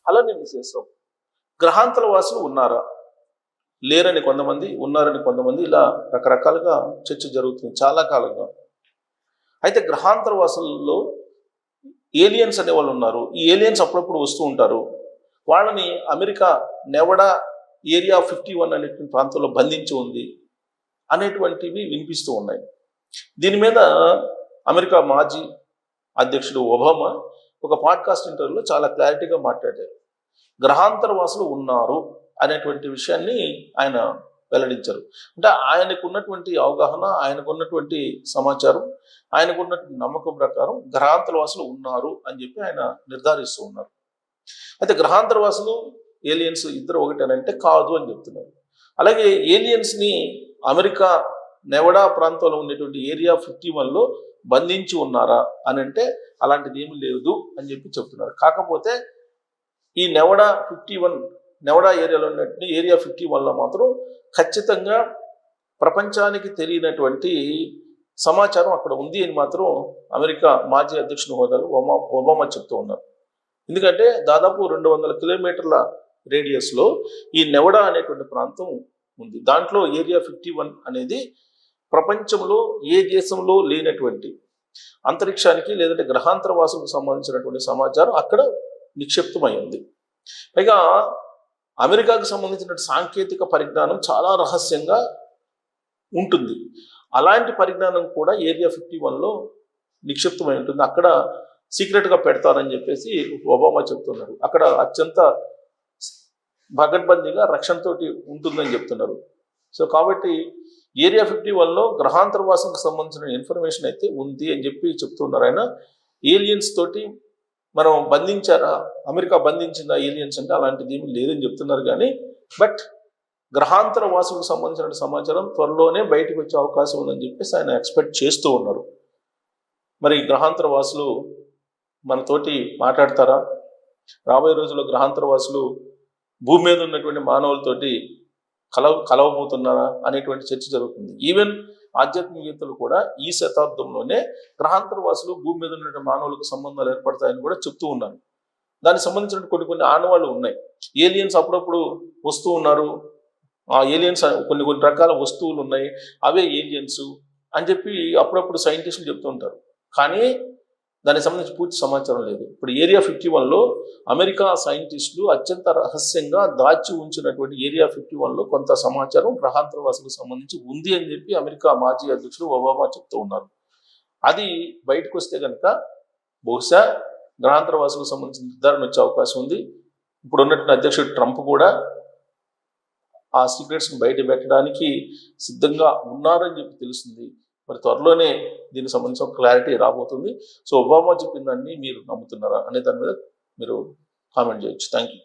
అలానే విశేషం గ్రహాంతర వాసులు ఉన్నారా లేరని కొంతమంది, ఉన్నారని కొంతమంది, ఇలా రకరకాలుగా చర్చ జరుగుతుంది చాలా కాలంగా. అయితే గ్రహాంతర వాసుల్లో ఏలియన్స్ అనే వాళ్ళు ఉన్నారు. ఈ ఏలియన్స్ అప్పుడప్పుడు వస్తూ ఉంటారు. వాళ్ళని అమెరికా నెవడా ఏరియా 51 అనేటువంటి ప్రాంతంలో బంధించి ఉంది అనేటువంటివి వినిపిస్తూ ఉన్నాయి. దీని మీద అమెరికా మాజీ అధ్యక్షుడు ఒబామా ఒక పాడ్కాస్ట్ ఇంటర్వ్యూలో చాలా క్లారిటీగా మాట్లాడారు. గ్రహాంతర వాసులు ఉన్నారు అనేటువంటి విషయాన్ని ఆయన వెల్లడించారు. అంటే ఆయనకు ఉన్నటువంటి అవగాహన, ఆయనకు ఉన్నటువంటి సమాచారం, ఆయనకు ఉన్నటువంటి నమ్మకం ప్రకారం గ్రహాంతర వాసులు ఉన్నారు అని చెప్పి ఆయన నిర్ధారిస్తూ ఉన్నారు. అయితే గ్రహాంతర వాసులు ఏలియన్స్ ఇద్దరు ఒకటేనంటే కాదు అని చెప్తున్నారు. అలాగే ఏలియన్స్ని అమెరికా నెవడా ప్రాంతంలో ఉన్నటువంటి ఏరియా 51లో బంధించి ఉన్నారా అని అంటే అలాంటిది ఏమీ లేదు అని చెప్పి చెప్తున్నారు. కాకపోతే ఈ నెవడా ఏరియాలో ఉన్నటువంటి ఏరియా 51లో మాత్రం ఖచ్చితంగా ప్రపంచానికి తెలియనటువంటి సమాచారం అక్కడ ఉంది అని మాత్రం అమెరికా మాజీ అధ్యక్షుని హోదాలో ఒబామా చెప్తూ ఉన్నారు. ఎందుకంటే దాదాపు 200 కిలోమీటర్ల రేడియస్లో ఈ నెవడా అనేటువంటి ప్రాంతం ఉంది. దాంట్లో ఏరియా 51 అనేది ప్రపంచంలో ఏ దేశంలో లేనటువంటి అంతరిక్షానికి లేదంటే గ్రహాంతర వాసులకు సంబంధించినటువంటి సమాచారం అక్కడ నిక్షిప్తమై ఉంది. పైగా అమెరికాకు సంబంధించిన సాంకేతిక పరిజ్ఞానం చాలా రహస్యంగా ఉంటుంది. అలాంటి పరిజ్ఞానం కూడా ఏరియా 51లో నిక్షిప్తమై ఉంటుంది. అక్కడ సీక్రెట్గా పెడతారని చెప్పేసి ఒబామా చెప్తున్నారు. అక్కడ అత్యంత పకడ్బందీగా రక్షణతోటి ఉంటుందని చెప్తున్నారు. సో కాబట్టి ఏరియా 51లో గ్రహాంతర వాసులకు సంబంధించిన ఇన్ఫర్మేషన్ అయితే ఉంది అని చెప్పి చెప్తున్నారు. ఆయన ఏలియన్స్ తోటి మనం బంధించారా, అమెరికా బంధించిందా ఏలియన్స్ అంటే అలాంటిది ఏమీ లేదని చెప్తున్నారు. కానీ బట్ గ్రహాంతర వాసులకు సంబంధించిన సమాచారం త్వరలోనే బయటకు వచ్చే అవకాశం ఉందని చెప్పేసి ఆయన ఎక్స్పెక్ట్ చేస్తూ ఉన్నారు. మరి గ్రహాంతర వాసులు మనతోటి మాట్లాడతారా? రాబోయే రోజుల్లో గ్రహాంతర వాసులు భూమి మీద ఉన్నటువంటి మానవులతోటి కలవబోతున్నారా అనేటువంటి చర్చ జరుగుతుంది. ఈవెన్ ఆధ్యాత్మికవేత్తలు కూడా ఈ శతాబ్దంలోనే గ్రహాంతర వాసులు భూమి మీద ఉన్న మానవులకు సంబంధాలు ఏర్పడతాయని కూడా చెప్తూ ఉన్నారు. దానికి సంబంధించిన కొన్ని ఆనవాళ్ళు ఉన్నాయి. ఏలియన్స్ అప్పుడప్పుడు వస్తూ ఉన్నారు, ఆ ఏలియన్స్ కొన్ని రకాల వస్తువులు ఉన్నాయి, అవే ఏలియన్స్ అని చెప్పి అప్పుడప్పుడు సైంటిస్టులు చెప్తూ ఉంటారు. కానీ దానికి సంబంధించి పూర్తి సమాచారం లేదు. ఇప్పుడు ఏరియా 51లో అమెరికా సైంటిస్టులు అత్యంత రహస్యంగా దాచి ఉంచినటువంటి ఏరియా 51లో కొంత సమాచారం గ్రహాంతర వాసులకు సంబంధించి ఉంది అని చెప్పి అమెరికా మాజీ అధ్యక్షుడు ఒబామా చెప్తూ ఉన్నారు. అది బయటకు వస్తే కనుక బహుశా గ్రహాంతర వాసులకు సంబంధించిన నిర్ధారణ వచ్చే అవకాశం ఉంది. ఇప్పుడు ఉన్నటువంటి అధ్యక్షుడు ట్రంప్ కూడా ఆ సీక్రెట్స్ని బయట పెట్టడానికి సిద్ధంగా ఉన్నారని చెప్పి తెలుస్తుంది. మరి త్వరలోనే దీనికి సంబంధించిన క్లారిటీ రాబోతుంది. సో ఒబామా చెప్పిందాన్ని మీరు నమ్ముతున్నారా అనే దాని మీద మీరు కామెంట్ చేయొచ్చు. Thank you.